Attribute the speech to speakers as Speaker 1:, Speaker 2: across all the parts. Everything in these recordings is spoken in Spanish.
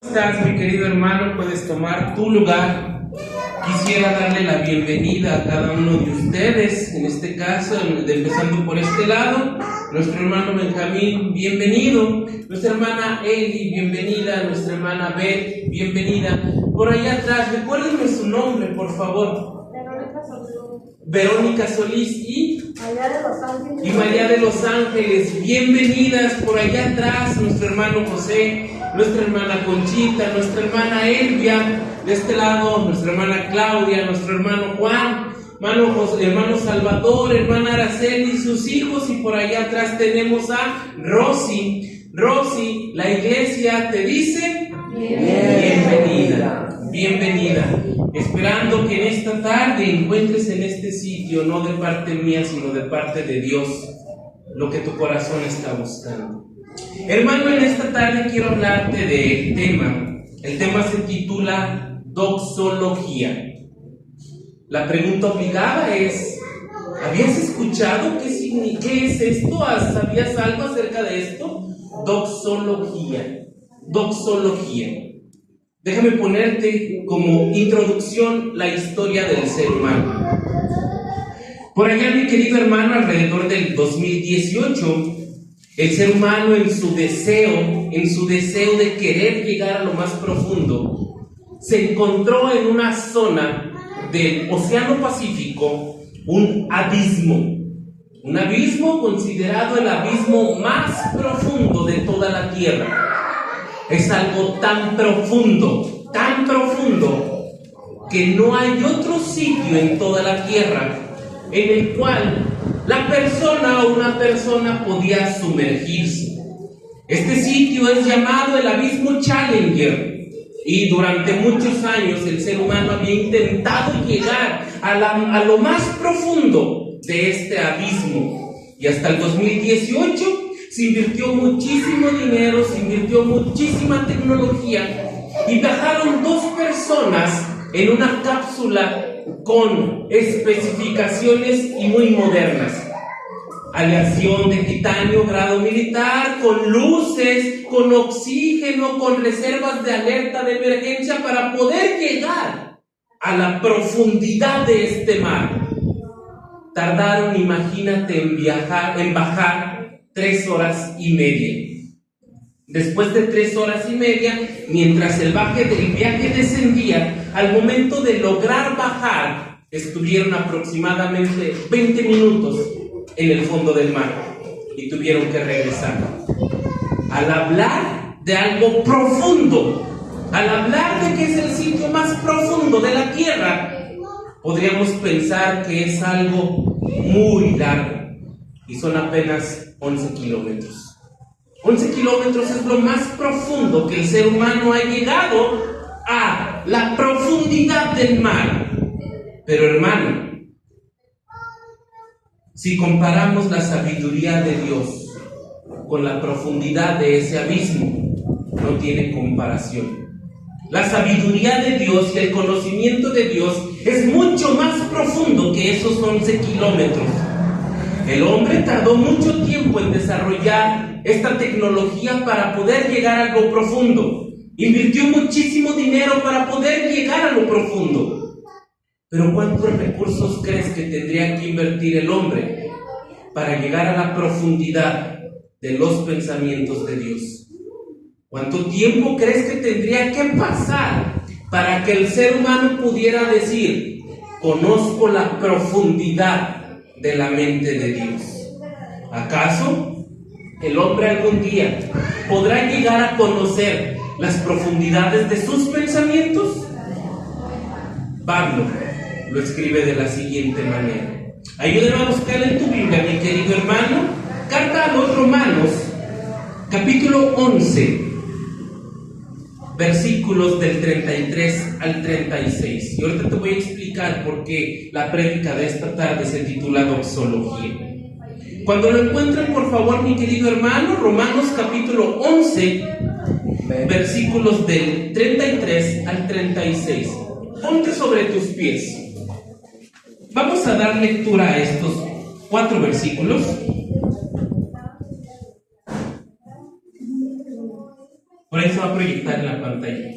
Speaker 1: ¿Estás, mi querido hermano? Puedes tomar tu lugar. Quisiera darle la bienvenida a cada uno de ustedes, en este caso, empezando por este lado, nuestro hermano Benjamín, bienvenido, nuestra hermana Eli, bienvenida, nuestra hermana Beth, bienvenida. Por allá atrás, recuérdenme su nombre, por favor. Verónica Solís y María de los Ángeles, bienvenidas. Por allá atrás, nuestro hermano José, nuestra hermana Conchita, nuestra hermana Elvia, de este lado nuestra hermana Claudia, nuestro hermano Juan, hermano Salvador, hermana Araceli y sus hijos, y por allá atrás tenemos a Rosy. Rosy, la iglesia te dice bienvenida. Esperando que en esta tarde encuentres en este sitio, no de parte mía, sino de parte de Dios, lo que tu corazón está buscando. Hermano, en esta tarde quiero hablarte del tema. El tema se titula doxología. La pregunta obligada es: ¿habías escuchado qué es esto? ¿Sabías algo acerca de esto? Doxología. Déjame ponerte como introducción la historia del ser humano. Por allá, mi querido hermano, alrededor del 2018, el ser humano en su deseo de querer llegar a lo más profundo, se encontró en una zona del Océano Pacífico, un abismo considerado el abismo más profundo de toda la Tierra. Es algo tan profundo, que no hay otro sitio en toda la Tierra en el cual una persona podía sumergirse. Este sitio es llamado el Abismo Challenger, y durante muchos años el ser humano había intentado llegar a lo más profundo de este abismo, y hasta el 2018 se invirtió muchísimo dinero, se invirtió muchísima tecnología, y viajaron 2 personas en una cápsula con especificaciones y muy modernas. Aleación de titanio, grado militar, con luces, con oxígeno, con reservas de alerta de emergencia para poder llegar a la profundidad de este mar. Tardaron, imagínate, en bajar 3 horas y media. Después de 3 horas y media, mientras el viaje descendía, al momento de lograr bajar, estuvieron aproximadamente 20 minutos en el fondo del mar y tuvieron que regresar. Al hablar de algo profundo, al hablar de que es el sitio más profundo de la Tierra, podríamos pensar que es algo muy largo, y son apenas 11 kilómetros. 11 kilómetros es lo más profundo que el ser humano ha llegado, a la profundidad del mar. Pero hermano, si comparamos la sabiduría de Dios con la profundidad de ese abismo, no tiene comparación. La sabiduría de Dios y el conocimiento de Dios es mucho más profundo que esos 11 kilómetros. El hombre tardó mucho tiempo en desarrollar esta tecnología para poder llegar a lo profundo. Invirtió muchísimo dinero para poder llegar a lo profundo. Pero ¿cuántos recursos crees que tendría que invertir el hombre para llegar a la profundidad de los pensamientos de Dios? ¿Cuánto tiempo crees que tendría que pasar para que el ser humano pudiera decir: conozco la profundidad de la mente de Dios? ¿Acaso el hombre algún día podrá llegar a conocer las profundidades de sus pensamientos? Pablo lo escribe de la siguiente manera. Ayúdame a buscar en tu Biblia, mi querido hermano, carta a los Romanos, capítulo 11, versículos del 33 al 36. Y ahorita te voy a explicar por qué la prédica de esta tarde se titula doxología. Cuando lo encuentren, por favor, mi querido hermano, Romanos capítulo 11, versículos del 33 al 36. Ponte sobre tus pies. Vamos a dar lectura a estos 4 versículos. Por ahí se va a proyectar en la pantalla.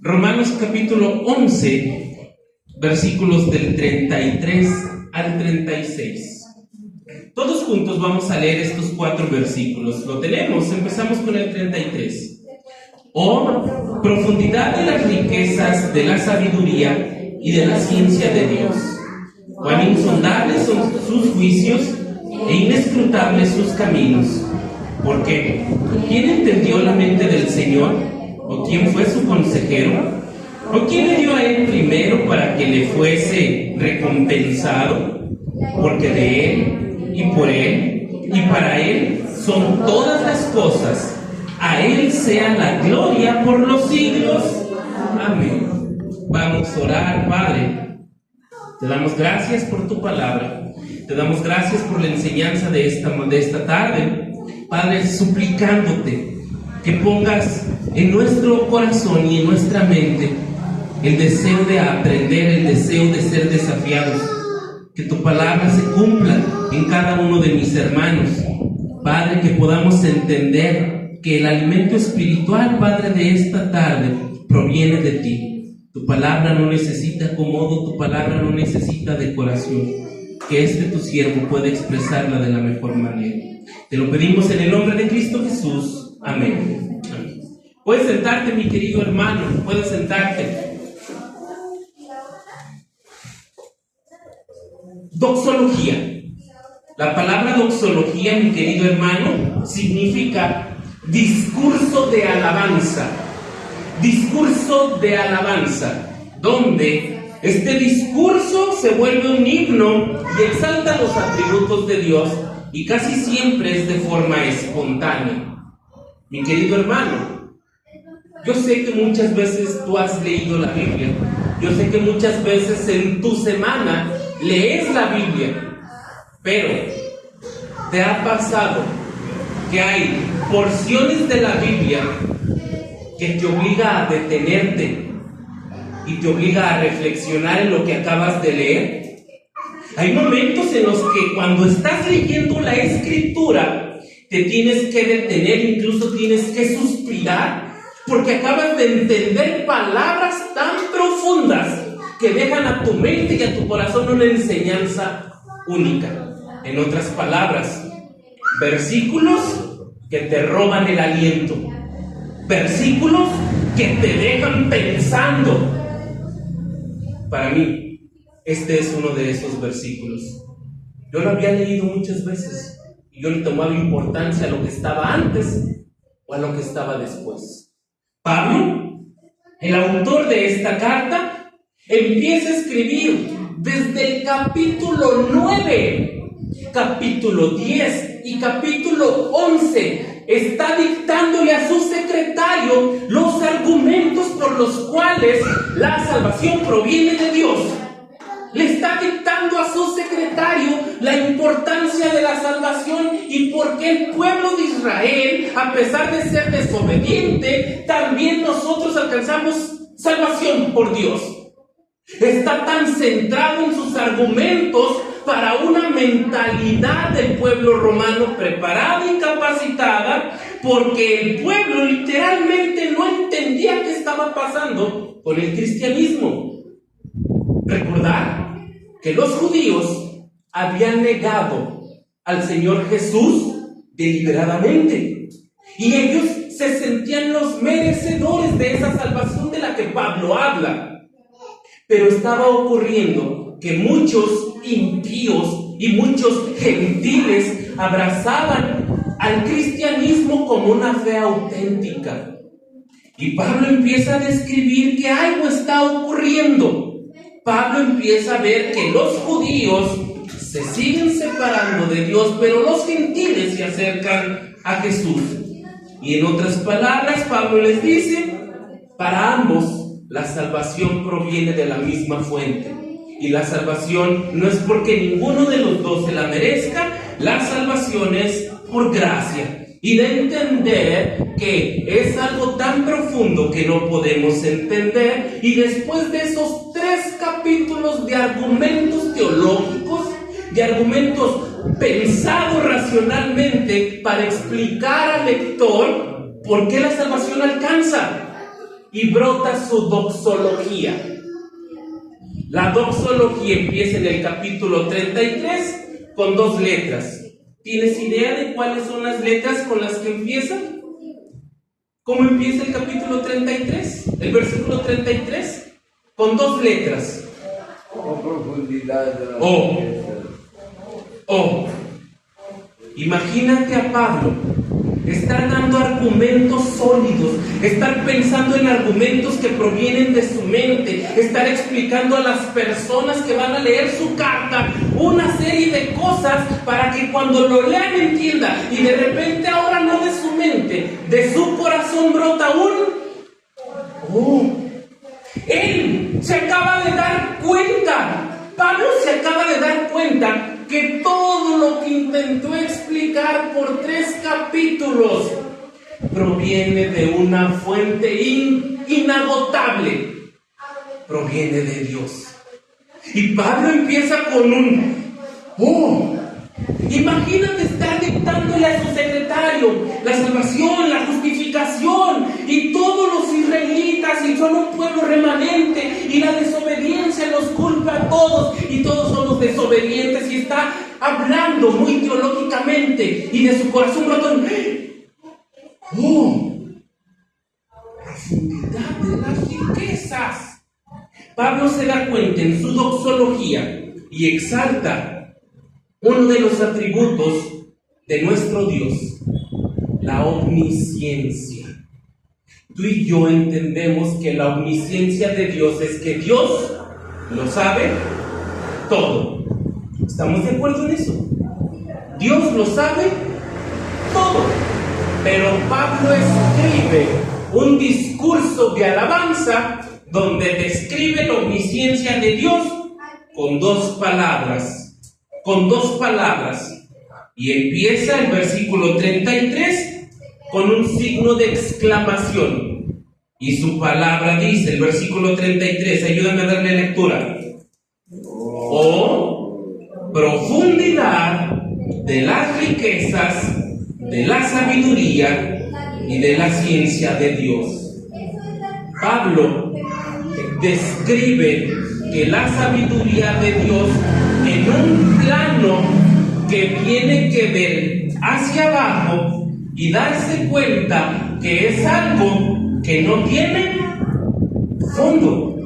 Speaker 1: Romanos capítulo 11, versículos del 33 al 36. Todos juntos vamos a leer estos 4 versículos. Lo tenemos, empezamos con el 33. Oh, profundidad de las riquezas de la sabiduría y de la ciencia de Dios. Cuán insondables son sus juicios e inescrutables sus caminos. ¿Por qué? ¿Quién entendió la mente del Señor? ¿O quién fue su consejero? ¿O quién le dio a él primero para que le fuese recompensado? Porque de él, y por él, y para él son todas las cosas. A él sea la gloria por los siglos. Amén. Vamos a orar, Padre. Te damos gracias por tu palabra. Te damos gracias por la enseñanza de esta tarde. Padre, suplicándote que pongas en nuestro corazón y en nuestra mente el deseo de aprender, el deseo de ser desafiados. Que tu palabra se cumpla en cada uno de mis hermanos. Padre, que podamos entender que el alimento espiritual, Padre, de esta tarde proviene de ti. Tu palabra no necesita acomodo, tu palabra no necesita decoración. Que tu siervo pueda expresarla de la mejor manera. Te lo pedimos en el nombre de Cristo Jesús. Amén. Amén. Puedes sentarte, mi querido hermano, puedes sentarte. Doxología. La palabra doxología, mi querido hermano, significa discurso de alabanza. Discurso de alabanza, donde este discurso se vuelve un himno y exalta los atributos de Dios, y casi siempre es de forma espontánea. Mi querido hermano, yo sé que muchas veces tú has leído la Biblia. Yo sé que muchas veces en tu semana lees la Biblia, pero ¿te ha pasado que hay porciones de la Biblia que te obliga a detenerte y te obliga a reflexionar en lo que acabas de leer? Hay momentos en los que cuando estás leyendo la Escritura te tienes que detener, incluso tienes que suspirar, porque acabas de entender palabras tan profundas que dejan a tu mente y a tu corazón una enseñanza única. En otras palabras, versículos que te roban el aliento, versículos que te dejan pensando. Para mí, este es uno de esos versículos. Yo lo había leído muchas veces y yo le tomaba importancia a lo que estaba antes o a lo que estaba después. Pablo, el autor de esta carta, empieza a escribir desde el capítulo 9, capítulo 10 y capítulo 11. Está dictándole a su secretario los argumentos por los cuales la salvación proviene de Dios. Le está dictando a su secretario la importancia de la salvación y por qué el pueblo de Israel, a pesar de ser desobediente, también nosotros alcanzamos salvación por Dios. Está tan centrado en sus argumentos para una mentalidad del pueblo romano preparada y capacitada, porque el pueblo literalmente no entendía qué estaba pasando con el cristianismo. Recordar que los judíos habían negado al Señor Jesús deliberadamente, y ellos se sentían los merecedores de esa salvación de la que Pablo habla. Pero estaba ocurriendo que muchos impíos y muchos gentiles abrazaban al cristianismo como una fe auténtica. Y Pablo empieza a describir que algo está ocurriendo. Pablo empieza a ver que los judíos se siguen separando de Dios, pero los gentiles se acercan a Jesús. Y en otras palabras, Pablo les dice, para ambos la salvación proviene de la misma fuente. Y la salvación no es porque ninguno de los dos se la merezca, la salvación es por gracia. Y de entender que es algo tan profundo que no podemos entender. Y después de esos 3 capítulos de argumentos teológicos, de argumentos pensados racionalmente para explicar al lector, ¿Por qué la salvación alcanza? Y brota su doxología. La doxología empieza en el capítulo 33 con 2 letras. ¿Tienes idea de cuáles son las letras con las que empieza? ¿Cómo empieza el capítulo 33? El versículo 33 con 2 letras.
Speaker 2: O profundidad de la
Speaker 1: Oh. Imagínate a Pablo estar dando argumentos sólidos, estar pensando en argumentos que provienen de su mente, estar explicando a las personas que van a leer su carta una serie de cosas para que cuando lo lean entiendan, y de repente ahora no de su mente, de su corazón brota él se acaba de dar cuenta, Pablo se acaba de dar cuenta que todo lo que intentó explicar por 3 capítulos proviene de una fuente inagotable, proviene de Dios. Y Pablo empieza con imagínate estar dictándole a su secretario la salvación, la justificación, y todos los israelitas, y son un pueblo remanente, y la desobediencia los culpa a todos, y todos son los desobedientes, y está hablando muy teológicamente, y de su corazón brotón. Profundidad de las riquezas. Pablo se da cuenta en su doxología y exalta uno de los atributos de nuestro Dios, la omnisciencia. Tú y yo entendemos que la omnisciencia de Dios es que Dios lo sabe todo. ¿Estamos de acuerdo en eso? Dios lo sabe todo. Pero Pablo escribe un discurso de alabanza donde describe la omnisciencia de Dios con 2 palabras. Y empieza el versículo 33 con un signo de exclamación. Y su palabra dice, el versículo 33, ayúdame a darle lectura. Profundidad de las riquezas, de la sabiduría y de la ciencia de Dios. Pablo describe que la sabiduría de Dios en un plano que tiene que ver hacia abajo y darse cuenta que es algo que no tiene fondo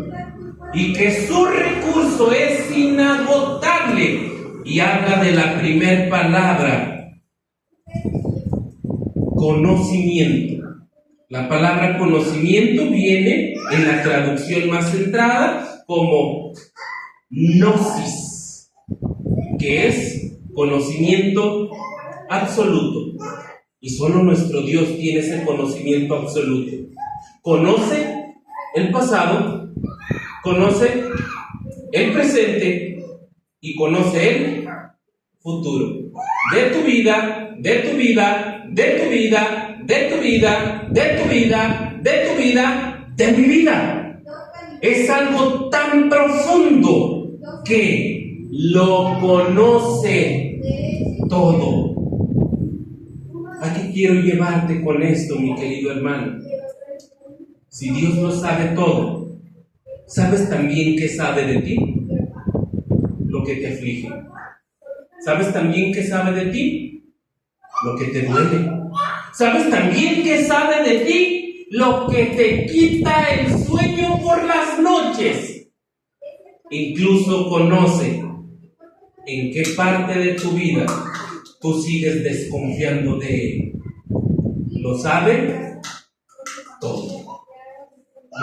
Speaker 1: y que su recurso es inagotable, y habla de la primer palabra, conocimiento. La palabra conocimiento viene en la traducción más centrada como gnosis, que es conocimiento absoluto. Y solo nuestro Dios tiene ese conocimiento absoluto. Conoce el pasado, conoce el presente y conoce el futuro. De tu vida, de tu vida, de tu vida, de tu vida, de tu vida, de tu vida, de mi vida. Es algo tan profundo que lo conoce todo. ¿A qué quiero llevarte con esto, mi querido hermano? Si Dios lo sabe todo, ¿sabes también qué sabe de ti? Lo que te aflige. ¿Sabes también qué sabe de ti? Lo que te duele. ¿Sabes también qué sabe de ti? Lo que te quita el sueño por las noches. Incluso conoce en qué parte de tu vida tú sigues desconfiando de Él. Lo sabe todo.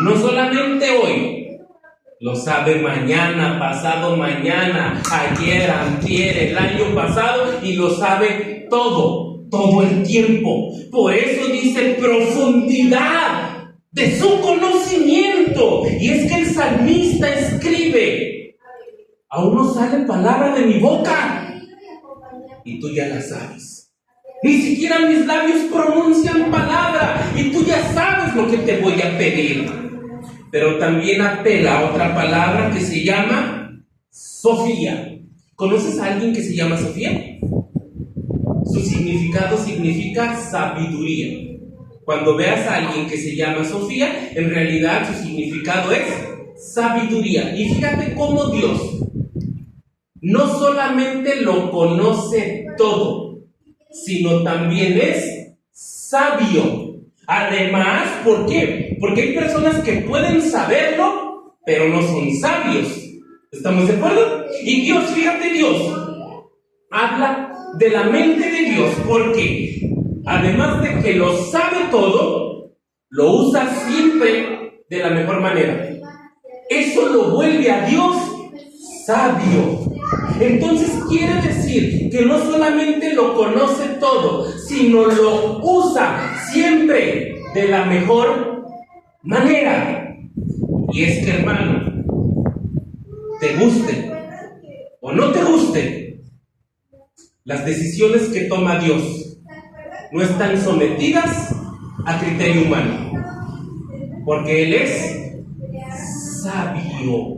Speaker 1: No solamente hoy, lo sabe mañana, pasado mañana, ayer, antier, el año pasado, y lo sabe todo el tiempo. Por eso dice profundidad de su conocimiento. Y es que el salmista escribe: aún no sale palabra de mi boca, y tú ya la sabes. Ni siquiera mis labios pronuncian palabra, y tú ya sabes lo que te voy a pedir. Pero también apela a otra palabra que se llama Sofía. ¿Conoces a alguien que se llama Sofía? Su significado significa sabiduría. Cuando veas a alguien que se llama Sofía, en realidad su significado es sabiduría. Y fíjate cómo Dios no solamente lo conoce todo, sino también es sabio. Además, ¿por qué? Porque hay personas que pueden saberlo, pero no son sabios. ¿Estamos de acuerdo? Y Dios, fíjate, Dios habla de la mente de Dios, porque además de que lo sabe todo, lo usa siempre de la mejor manera. Eso lo vuelve a Dios sabio. Entonces quiere decir que no solamente lo conoce todo, sino lo usa siempre de la mejor manera. Y es que, hermano, te guste o no te guste, las decisiones que toma Dios no están sometidas a criterio humano, porque Él es sabio.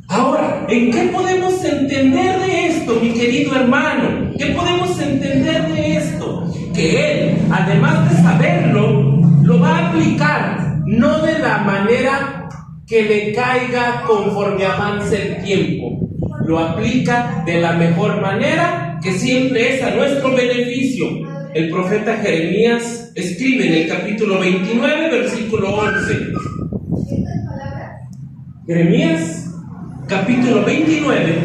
Speaker 1: Ahora, ¿en qué podemos entender de esto, mi querido hermano? ¿Qué podemos entender de esto? Que Él, además de saberlo, lo va a aplicar, no de la manera que le caiga conforme avance el tiempo. Lo aplica de la mejor manera, que siempre es a nuestro beneficio. El profeta Jeremías escribe en el capítulo 29, versículo 11. Jeremías, capítulo 29,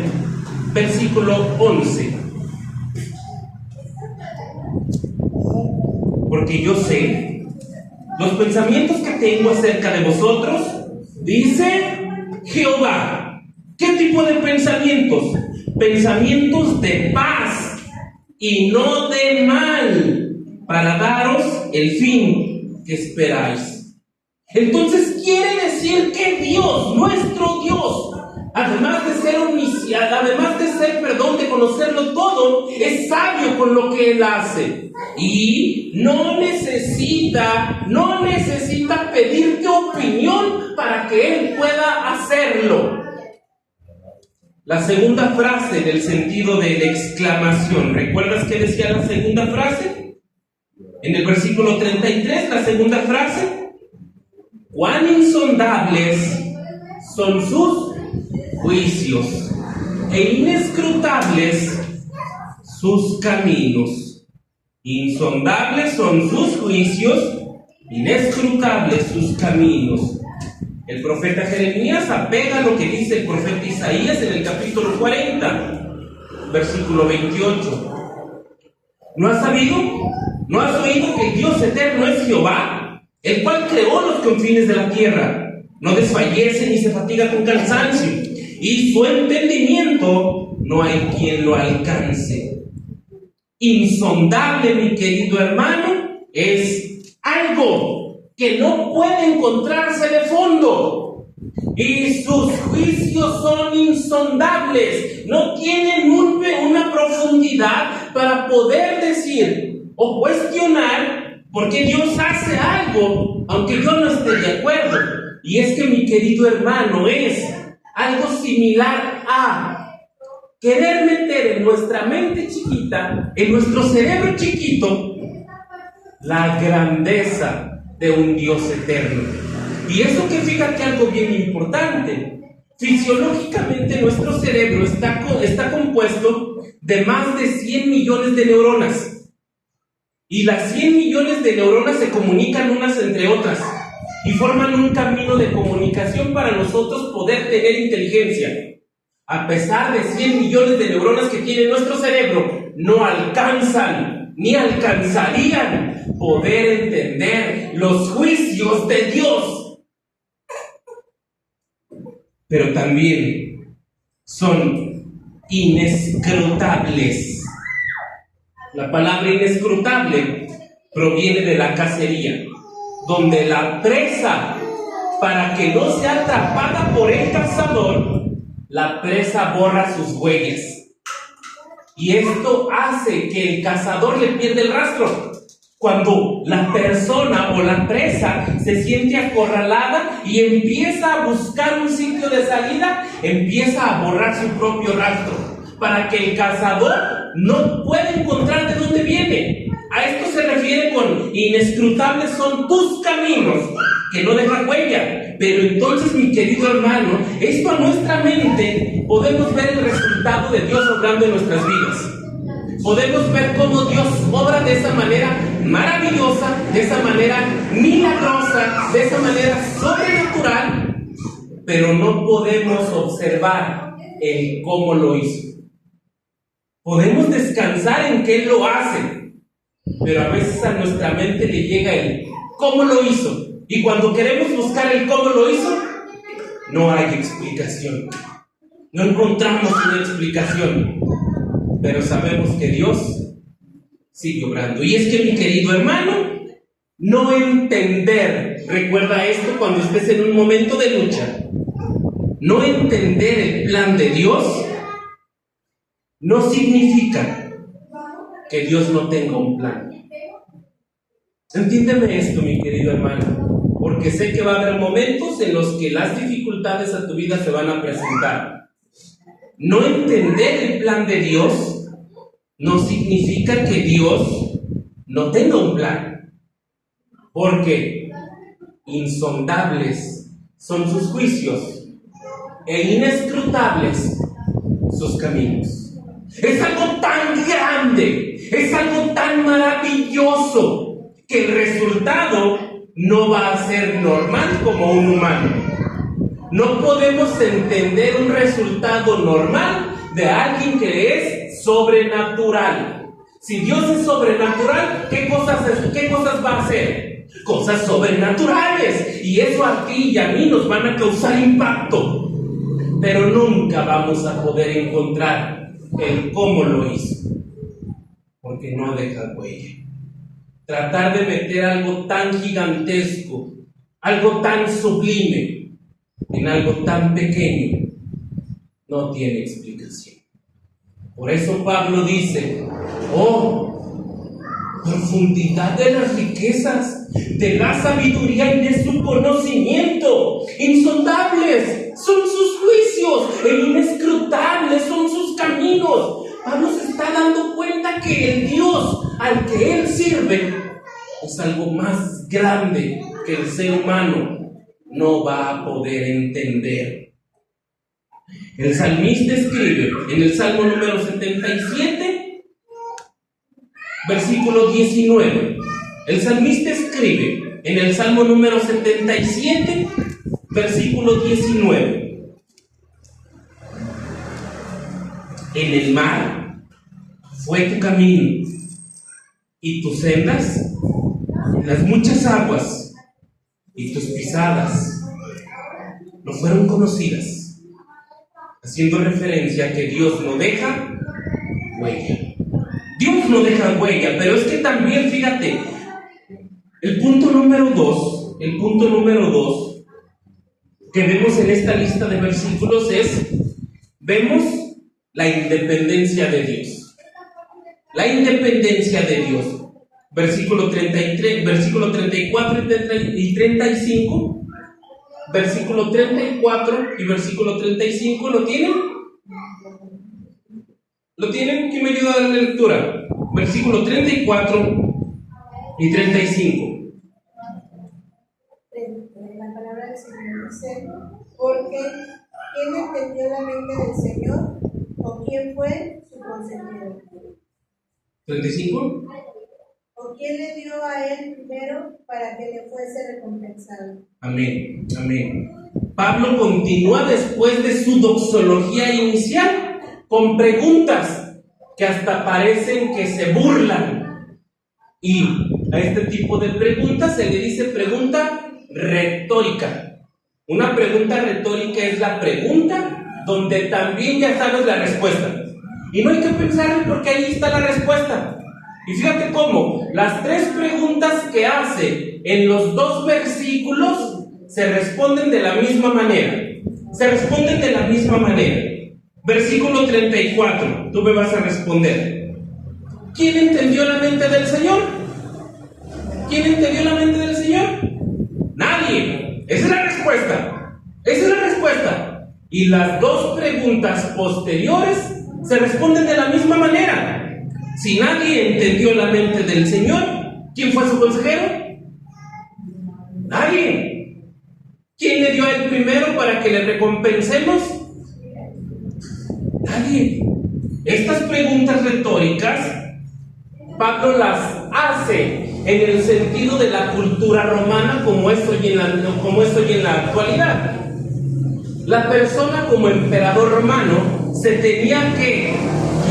Speaker 1: versículo 11. Porque yo sé los pensamientos que tengo acerca de vosotros, dice Jehová. ¿Qué tipo de pensamientos? Pensamientos de paz y no de mal, para daros el fin que esperáis. Entonces quiere decir que Dios, nuestro Dios, además de ser omnisciente, de conocerlo todo, es sabio con lo que Él hace. Y no necesita pedirte opinión para que Él pueda hacerlo. La segunda frase del sentido de la exclamación, ¿recuerdas qué decía la segunda frase? En el versículo 33, la segunda frase: cuán insondables son sus juicios e inescrutables sus caminos. Insondables son sus juicios, inescrutables sus caminos. El profeta Jeremías apega lo que dice el profeta Isaías en el capítulo 40, versículo 28. ¿No has sabido? ¿No has oído que el Dios eterno es Jehová, el cual creó los confines de la tierra? No desfallece ni se fatiga con cansancio, y su entendimiento no hay quien lo alcance. Insondable, mi querido hermano, es algo que no puede encontrarse de fondo, y sus juicios son insondables, no tienen una profundidad para poder decir o cuestionar por qué Dios hace algo, aunque yo no esté de acuerdo. Y es que, mi querido hermano, es algo similar a querer meter en nuestra mente chiquita, en nuestro cerebro chiquito, la grandeza de un Dios eterno. Y eso, que fíjate algo bien importante, fisiológicamente nuestro cerebro está compuesto de más de 100 millones de neuronas, y las 100 millones de neuronas se comunican unas entre otras y forman un camino de comunicación para nosotros poder tener inteligencia. A pesar de 100 millones de neuronas que tiene nuestro cerebro, no alcanzan ni alcanzarían poder entender los juicios de Dios. Pero también son inescrutables. La palabra inescrutable proviene de la cacería, donde la presa, para que no sea atrapada por el cazador, la presa borra sus huellas. Y esto hace que el cazador le pierda el rastro. Cuando la persona o la presa se siente acorralada y empieza a buscar un sitio de salida, empieza a borrar su propio rastro, para que el cazador no pueda encontrar de dónde viene. A esto se refiere con inescrutables son tus caminos, que no dejan huella. Pero entonces, mi querido hermano, esto a nuestra mente podemos ver el resultado de Dios obrando en nuestras vidas. Podemos ver cómo Dios obra de esa manera maravillosa, de esa manera milagrosa, de esa manera sobrenatural, pero no podemos observar el cómo lo hizo. Podemos descansar en que Él lo hace, pero a veces a nuestra mente le llega el cómo lo hizo. Y cuando queremos buscar el cómo lo hizo, no hay explicación. No encontramos una explicación. Pero sabemos que Dios sigue obrando. Y es que, mi querido hermano, no entender, recuerda esto cuando estés en un momento de lucha, no entender el plan de Dios no significa que Dios no tenga un plan. Entiéndeme esto, mi querido hermano, porque sé que va a haber momentos en los que las dificultades a tu vida se van a presentar. No entender el plan de Dios no significa que Dios no tenga un plan, porque insondables son sus juicios e inescrutables sus caminos. Es algo tan grande, es algo tan maravilloso, que el resultado no va a ser normal como un humano. No podemos entender un resultado normal de alguien que es sobrenatural. Si Dios es sobrenatural, ¿qué cosas va a hacer? Cosas sobrenaturales. Y eso a ti y a mí nos van a causar impacto. Pero nunca vamos a poder encontrar el cómo lo hizo, porque no deja huella. Tratar de meter algo tan gigantesco, algo tan sublime, en algo tan pequeño, no tiene explicación. Por eso Pablo dice: oh, profundidad de las riquezas, de la sabiduría y de su conocimiento. Insondables son sus juicios e inescrutables son sus caminos. Pablo se está dando cuenta que el Dios al que él sirve es algo más grande que el ser humano no va a poder entender. El salmista escribe en el Salmo número 77, versículo 19. El salmista escribe en el Salmo número 77, versículo 19. En el mar fue tu camino, y tus sendas, las muchas aguas, y tus pisadas no fueron conocidas, haciendo referencia a que Dios no deja huella. Dios no deja huella, pero es que también, fíjate, el punto número 2 que vemos en esta lista de versículos vemos la independencia de Dios. La independencia de Dios. Versículo 33, versículo 34 y 35. Versículo 34 y versículo 35, ¿lo tienen? ¿Lo tienen? ¿Quién me ayuda a dar la lectura? Versículo 34 y 35.
Speaker 3: La palabra del Señor dice: porque ¿quién entendió la mente del Señor? ¿O quién fue su consejero?
Speaker 1: 35.
Speaker 3: ¿O quién le dio a él primero para que le fuese recompensado?
Speaker 1: Amén, amén. Pablo continúa después de su doxología inicial con preguntas que hasta parecen que se burlan. Y a este tipo de preguntas se le dice pregunta retórica. Una pregunta retórica es la pregunta donde también ya sabes la respuesta. Y no hay que pensar porque ahí está la respuesta. Y fíjate cómo las tres preguntas que hace en los dos versículos se responden de la misma manera. Versículo 34, tú me vas a responder: ¿quién entendió la mente del Señor? ¿Quién entendió la mente del Señor? Nadie. Esa es la respuesta. Y las dos preguntas posteriores se responden de la misma manera. Si nadie entendió la mente del Señor, ¿quién fue su consejero? Nadie. ¿Quién le dio a él primero para que le recompensemos? Nadie. Estas preguntas retóricas, Pablo las hace en el sentido de la cultura romana como es hoy en la actualidad. La persona como emperador romano se tenía que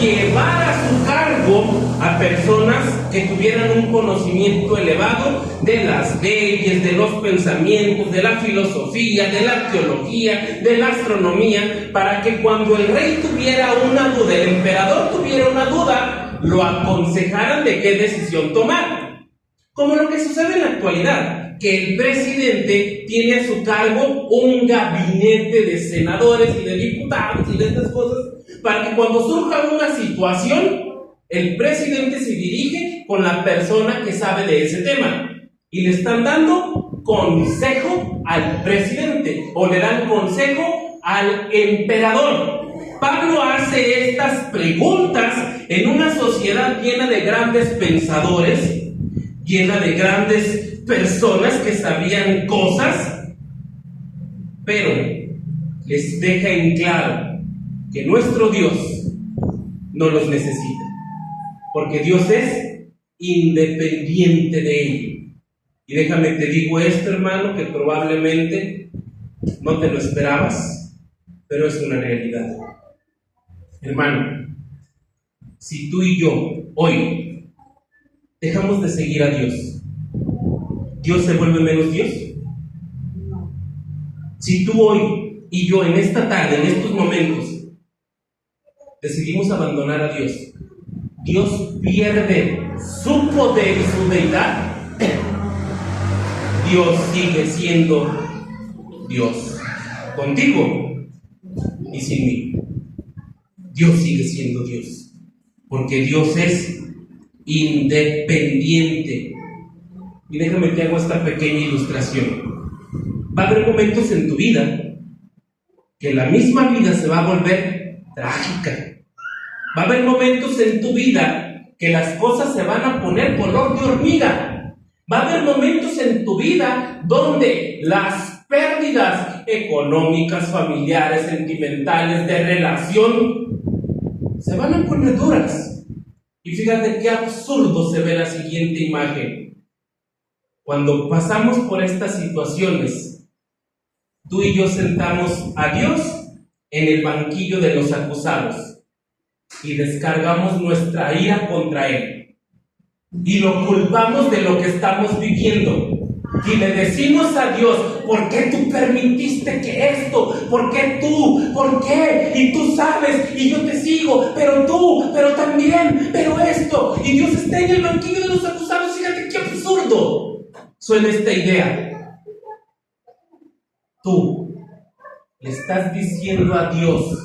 Speaker 1: llevar a su cargo a personas que tuvieran un conocimiento elevado de las leyes, de los pensamientos, de la filosofía, de la arqueología, de la astronomía, para que cuando el rey tuviera una duda, el emperador tuviera una duda, lo aconsejaran de qué decisión tomar. Como lo que sucede en la actualidad, que el presidente tiene a su cargo un gabinete de senadores y de diputados y de estas cosas, para que cuando surja una situación, el presidente se dirige con la persona que sabe de ese tema y le están dando consejo al presidente o le dan consejo al emperador. Pablo hace estas preguntas en una sociedad llena de grandes pensadores, llena de grandes personas que sabían cosas, pero les deja en claro que nuestro Dios no los necesita, porque Dios es independiente de ellos. Y déjame te digo esto, hermano, que probablemente no te lo esperabas, pero es una realidad. Hermano, si tú y yo hoy dejamos de seguir a Dios, ¿Dios se vuelve menos Dios? Si tú hoy y yo en esta tarde, en estos momentos, decidimos abandonar a Dios, ¿Dios pierde su poder y su deidad? Dios sigue siendo Dios, contigo y sin mí. Dios sigue siendo Dios, porque Dios es independiente. Y déjame que hago esta pequeña ilustración. Va a haber momentos en tu vida que la misma vida se va a volver trágica. Va a haber momentos en tu vida que las cosas se van a poner color de hormiga. Va a haber momentos en tu vida donde las pérdidas económicas, familiares, sentimentales, de relación, se van a poner duras. Y fíjate qué absurdo se ve la siguiente imagen. Cuando pasamos por estas situaciones, tú y yo sentamos a Dios en el banquillo de los acusados y descargamos nuestra ira contra Él y lo culpamos de lo que estamos viviendo y le decimos a Dios: ¿por qué tú permitiste que esto? ¿Por qué tú? ¿Por qué? Y tú sabes, y yo te sigo, pero tú, pero también, pero esto. Y Dios está en el banquillo de los acusados. Fíjate qué absurdo suena esta idea. Tú le estás diciendo a Dios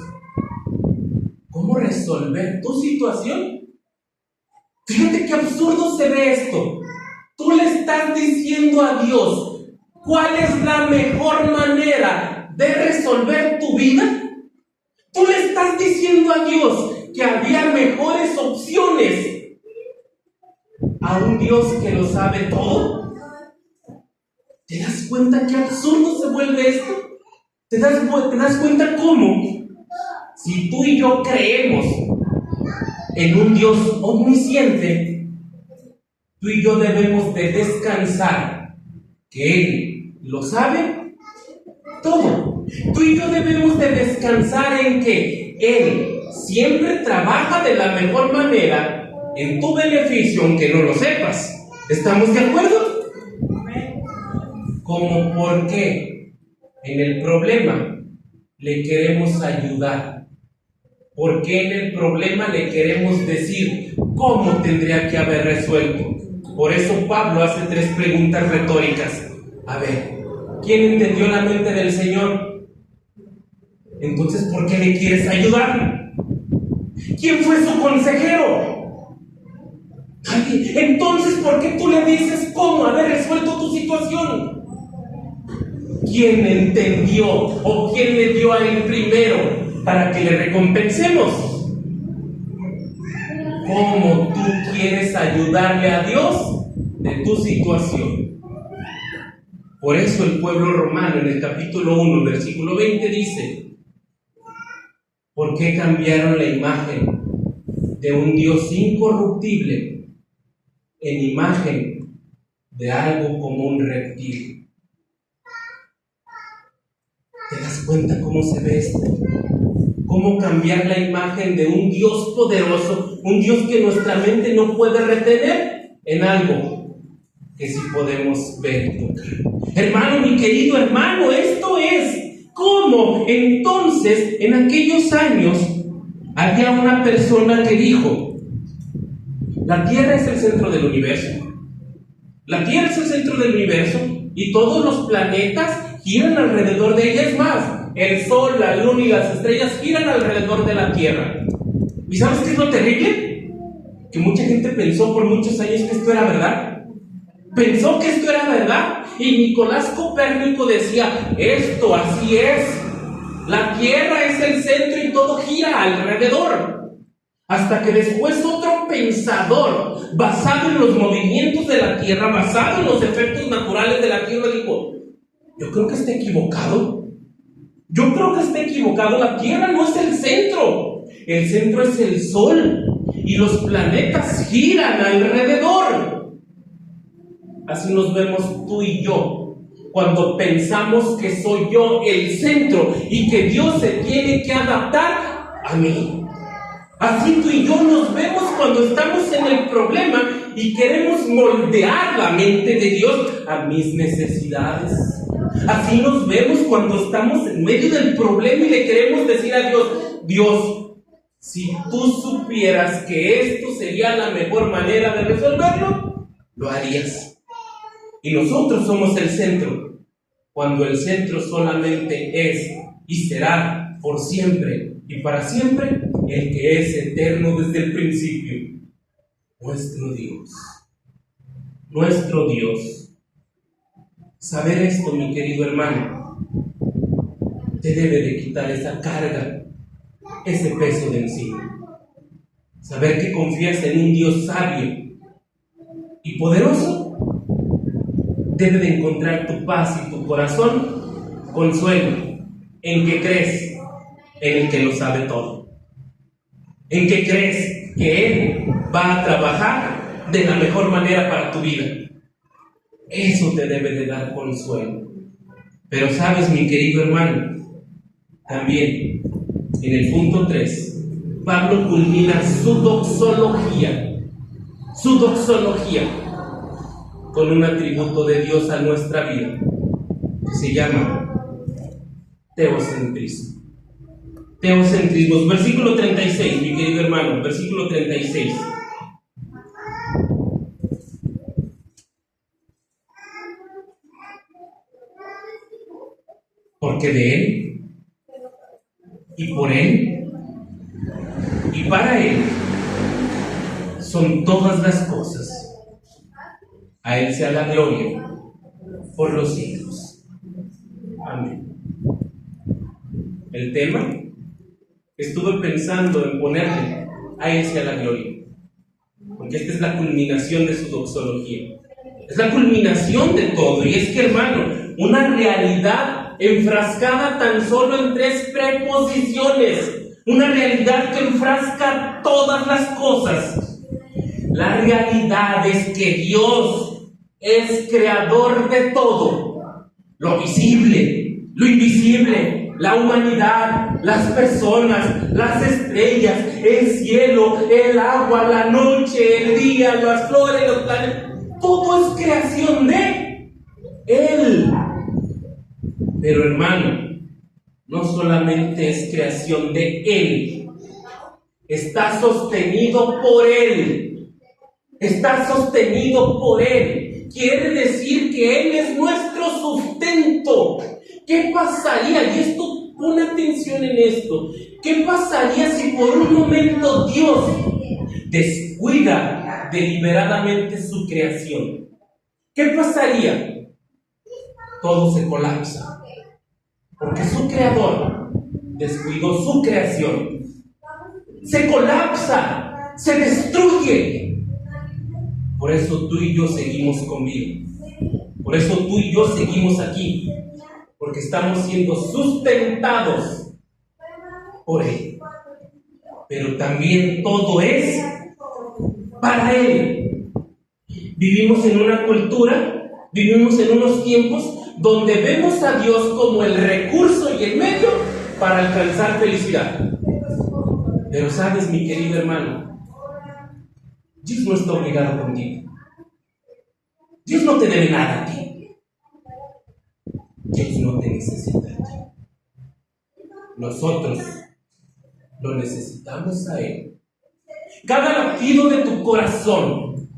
Speaker 1: cómo resolver tu situación. Fíjate qué absurdo se ve esto. Tú le estás diciendo a Dios cuál es la mejor manera de resolver tu vida. Tú le estás diciendo a Dios que había mejores opciones a un Dios que lo sabe todo. ¿Te das cuenta qué absurdo se vuelve esto? ¿Te das cuenta cómo? Si tú y yo creemos en un Dios omnisciente, tú y yo debemos de descansar que Él lo sabe todo. Tú y yo debemos de descansar en que Él siempre trabaja de la mejor manera en tu beneficio, aunque no lo sepas. ¿Estamos de acuerdo? Como porque en el problema le queremos ayudar. Porque en el problema le queremos decir cómo tendría que haber resuelto. Por eso Pablo hace 3 preguntas retóricas. A ver, ¿quién entendió la mente del Señor? Entonces, ¿por qué le quieres ayudar? ¿Quién fue su consejero? Nadie. Entonces, ¿por qué tú le dices cómo haber resuelto tu situación? ¿Quién entendió o quién le dio a él primero para que le recompensemos? cómo tú quieres ayudarle a Dios de tu situación. Por eso el pueblo romano en el capítulo 1, versículo 20 dice: ¿por qué cambiaron la imagen de un Dios incorruptible en imagen de algo como un reptil? ¿Te das cuenta cómo se ve esto? ¿Cómo cambiar la imagen de un Dios poderoso, un Dios que nuestra mente no puede retener, en algo que sí podemos ver y tocar? Hermano, mi querido hermano, esto es como entonces en aquellos años había una persona que dijo: la Tierra es el centro del universo. La Tierra es el centro del universo y todos los planetas giran alrededor de ella. Es más, el Sol, la Luna y las estrellas giran alrededor de la Tierra. ¿Y sabes qué es lo terrible? Que mucha gente pensó por muchos años que esto era verdad. Pensó que esto era verdad. Y Nicolás Copérnico decía: esto así es. La Tierra es el centro y todo gira alrededor. Hasta que después otro pensador, basado en los movimientos de la Tierra, basado en los efectos naturales de la Tierra, dijo: yo creo que está equivocado. Yo creo que está equivocado. La Tierra no es el centro. El centro es el Sol. Y los planetas giran alrededor. Así nos vemos tú y yo cuando pensamos que soy yo el centro y que Dios se tiene que adaptar a mí. Así tú y yo nos vemos cuando estamos en el problema y queremos moldear la mente de Dios a mis necesidades. Así nos vemos cuando estamos en medio del problema y le queremos decir a Dios: Dios, si tú supieras que esto sería la mejor manera de resolverlo, lo harías. Y nosotros somos el centro, cuando el centro solamente es y será por siempre y para siempre el que es eterno desde el principio, nuestro Dios. Nuestro Dios. Saber esto, mi querido hermano, te debe de quitar esa carga, ese peso de encima. Saber que confías en un Dios sabio y poderoso debe de encontrar tu paz y tu corazón consuelo en que crees en el que lo sabe todo, en que crees que Él va a trabajar de la mejor manera para tu vida. Eso te debe de dar consuelo. Pero sabes, mi querido hermano, también en el punto 3, Pablo culmina su doxología con un atributo de Dios a nuestra vida que se llama teocentrismo. Teocentrismo, versículo 36, mi querido hermano, versículo 36. Porque de Él, y por Él, y para Él, son todas las cosas. A Él sea la gloria por los siglos. Amén. El tema, estuve pensando en ponerle: a Él sea la gloria, porque esta es la culminación de su doxología. Es la culminación de todo. Y es que, hermano, una realidad enfrascada tan solo en 3 preposiciones, una realidad que enfrasca todas las cosas. La realidad es que Dios es creador de todo, lo visible, lo invisible, la humanidad, las personas, las estrellas, el cielo, el agua, la noche, el día, las flores, los planetas. Todo es creación de Él. Pero, hermano, no solamente es creación de Él, está sostenido por Él. Está sostenido por Él. Quiere decir que Él es nuestro sustento. ¿Qué pasaría? Y esto, pon atención en esto. ¿Qué pasaría si por un momento Dios descuida deliberadamente su creación? ¿Qué pasaría? Todo se colapsa. Porque su creador descuidó su creación. Se colapsa. se destruye. Por eso tú y yo seguimos con vida. Por eso tú y yo seguimos aquí. Porque estamos siendo sustentados por Él. Pero también todo es para Él. Vivimos en una cultura, vivimos en unos tiempos donde vemos a Dios como el recurso y el medio para alcanzar felicidad. Pero sabes, mi querido hermano, Dios no está obligado contigo. Dios no te debe nada a ti. Dios no te necesita a ti. Nosotros lo necesitamos a Él. Cada latido de tu corazón,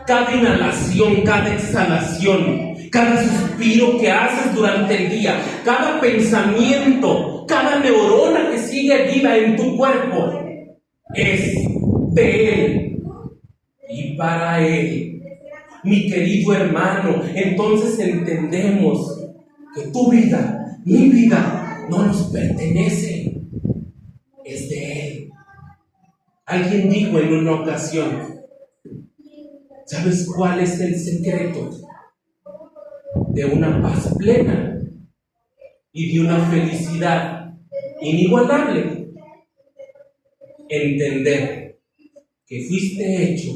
Speaker 1: cada inhalación, cada exhalación, cada suspiro que haces durante el día, cada pensamiento, cada neurona que sigue viva en tu cuerpo, es de Él y para Él. Mi querido hermano, entonces entendemos que tu vida, mi vida, no nos pertenece, es de Él. Alguien dijo en una ocasión, ¿sabes cuál es el secreto de una paz plena y de una felicidad inigualable? Entender que fuiste hecho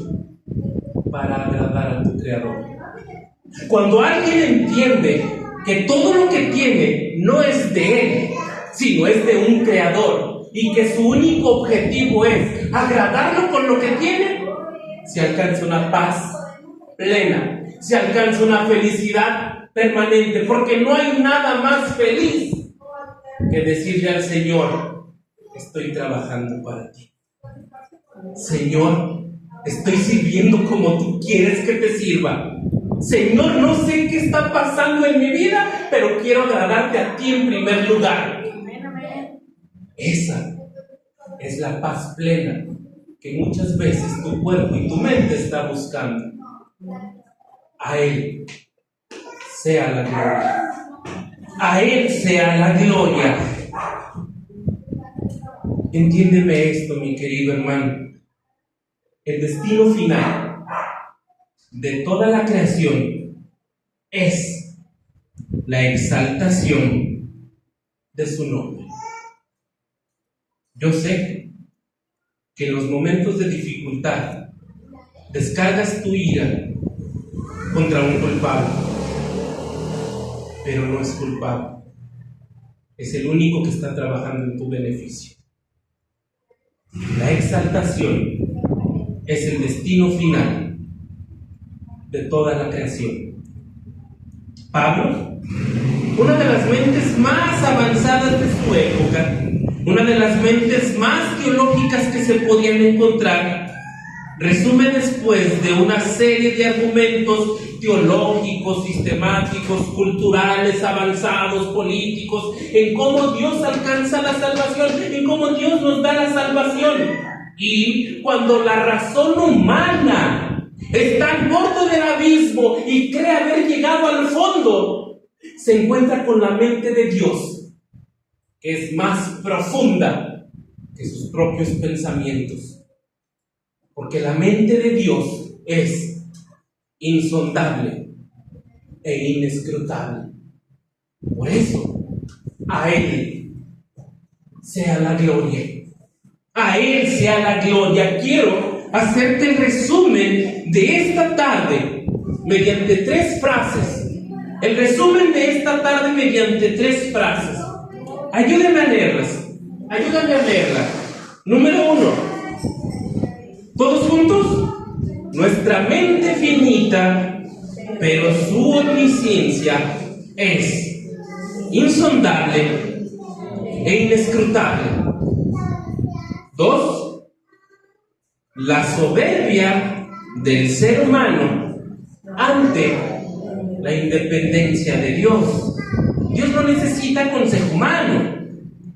Speaker 1: para agradar a tu Creador. Cuando alguien entiende que todo lo que tiene no es de él, sino es de un Creador, y que su único objetivo es agradarlo con lo que tiene, se alcanza una paz plena, se alcanza una felicidad permanente, porque no hay nada más feliz que decirle al Señor: estoy trabajando para ti. Señor, estoy sirviendo como tú quieres que te sirva. Señor, no sé qué está pasando en mi vida, pero quiero agradarte a ti en primer lugar. Esa es la paz plena que muchas veces tu cuerpo y tu mente está buscando. A Él sea la gloria. A Él sea la gloria. Entiéndeme esto, mi querido hermano. El destino final de toda la creación es la exaltación de su nombre. Yo sé que en los momentos de dificultad descargas tu ira contra un culpable, pero no es culpable, es el único que está trabajando en tu beneficio. La exaltación es el destino final de toda la creación. Pablo, una de las mentes más avanzadas de su época, una de las mentes más teológicas que se podían encontrar, resume después de una serie de argumentos teológicos, sistemáticos, culturales, avanzados, políticos, en cómo Dios alcanza la salvación, en cómo Dios nos da la salvación. Y cuando la razón humana está al borde del abismo y cree haber llegado al fondo, se encuentra con la mente de Dios, que es más profunda que sus propios pensamientos. Porque la mente de Dios es insondable e inescrutable. Por eso, a Él sea la gloria. A Él sea la gloria. Quiero hacerte el resumen de esta tarde mediante 3 frases. El resumen de esta tarde mediante 3 frases. Ayúdame a leerlas. Ayúdame a leerlas. Número 1. ¿Todos juntos? Nuestra mente finita, pero su omnisciencia es insondable e inescrutable. 2. La soberbia del ser humano ante la independencia de Dios. Dios no necesita consejo humano.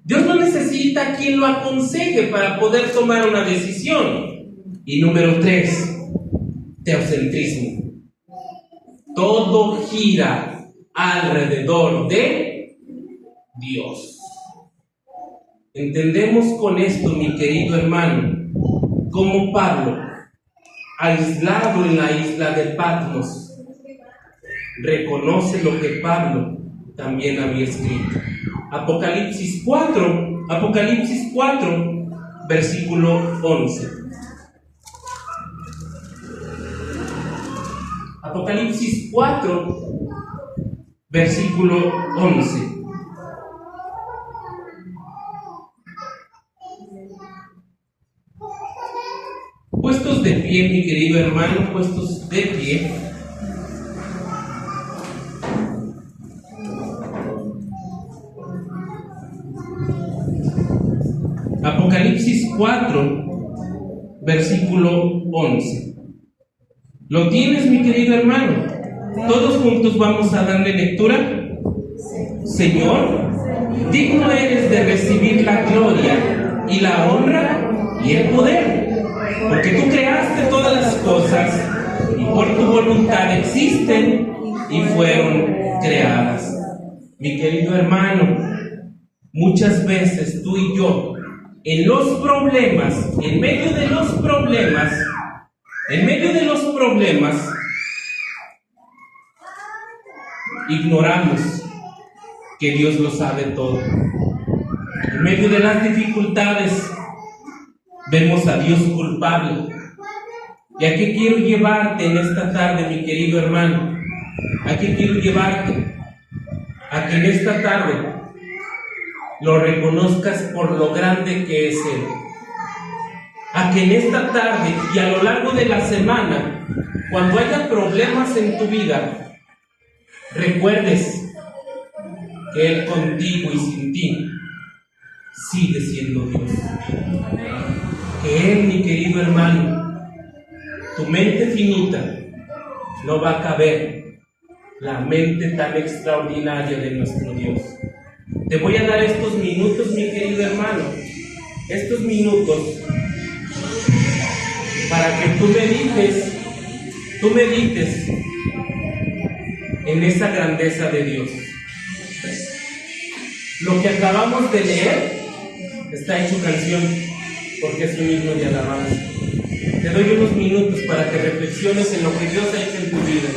Speaker 1: Dios no necesita a quien lo aconseje para poder tomar una decisión. Y número 3, teocentrismo. Todo gira alrededor de Dios. Entendemos con esto, mi querido hermano, como Pablo, aislado en la isla de Patmos, reconoce lo que Pablo también había escrito. Apocalipsis 4, versículo 11. Apocalipsis 4, versículo 11. Puestos de pie, mi querido hermano, puestos de pie. Apocalipsis 4, versículo 11. ¿Lo tienes, mi querido hermano? Todos juntos vamos a darle lectura. Señor, digno eres de recibir la gloria y la honra y el poder, porque tú creaste todas las cosas y por tu voluntad existen y fueron creadas. Mi querido hermano, muchas veces tú y yo, en los problemas, en medio de los problemas, ignoramos que Dios lo sabe todo. En medio de las dificultades, vemos a Dios culpable. ¿Y a qué quiero llevarte en esta tarde, mi querido hermano? ¿A qué quiero llevarte? A que en esta tarde lo reconozcas por lo grande que es Él. A que en esta tarde y a lo largo de la semana, cuando haya problemas en tu vida, recuerdes que Él contigo y sin ti sigue siendo Dios. Que Él, mi querido hermano, tu mente finita no va a caber la mente tan extraordinaria de nuestro Dios. Te voy a dar estos minutos, mi querido hermano, estos minutos para que tú medites en esa grandeza de Dios. Lo que acabamos de leer está hecho canción, porque es un himno de alabanza. Te doy unos minutos para que reflexiones en lo que Dios ha hecho en tu vida.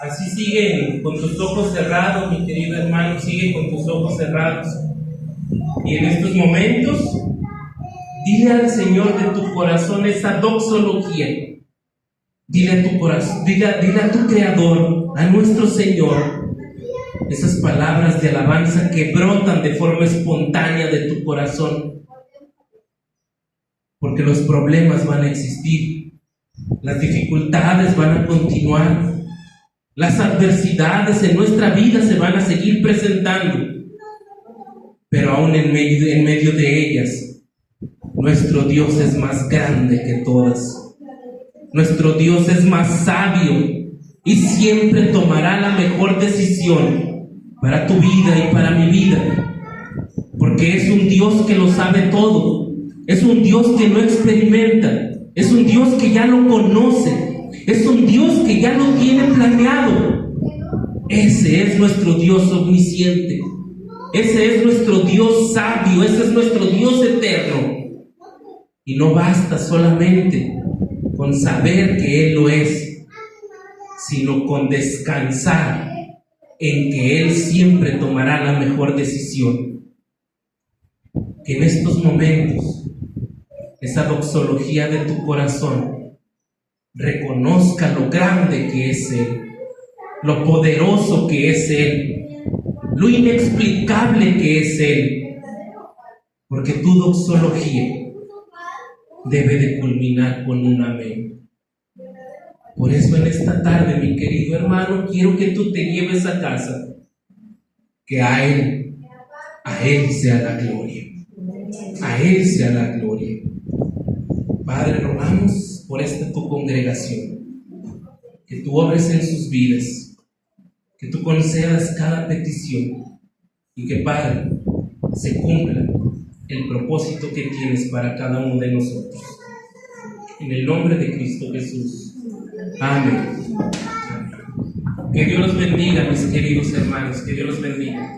Speaker 1: Así sigue con tus ojos cerrados, mi querido hermano, sigue con tus ojos cerrados. Y en estos momentos, dile al Señor de tu corazón esa doxología. Dile a tu corazón, dile a tu Creador, a nuestro Señor, esas palabras de alabanza que brotan de forma espontánea de tu corazón. Porque los problemas van a existir, las dificultades van a continuar, las adversidades en nuestra vida se van a seguir presentando, pero aún en medio de ellas, nuestro Dios es más grande que todas. Nuestro Dios es más sabio y siempre tomará la mejor decisión para tu vida y para mi vida, porque es un Dios que lo sabe todo, es un Dios que no experimenta, es un Dios que ya lo conoce, es un Dios que ya lo tiene planeado. Ese es nuestro Dios omnisciente, ese es nuestro Dios sabio, ese es nuestro Dios eterno. Y no basta solamente con saber que Él lo es, sino con descansar en que Él siempre tomará la mejor decisión. Que en estos momentos esa doxología de tu corazón reconozca lo grande que es Él, lo poderoso que es Él, lo inexplicable que es Él, porque tu doxología debe de culminar con un amén. Por eso en esta tarde, mi querido hermano, quiero que tú te lleves a casa, que a Él sea la gloria, a Él sea la gloria. Padre, rogamos por esta tu congregación, que tú obres en sus vidas, que tú concedas cada petición y que, Padre, se cumpla el propósito que tienes para cada uno de nosotros. En el nombre de Cristo Jesús. Amén. Que Dios los bendiga, mis queridos hermanos, que Dios los bendiga.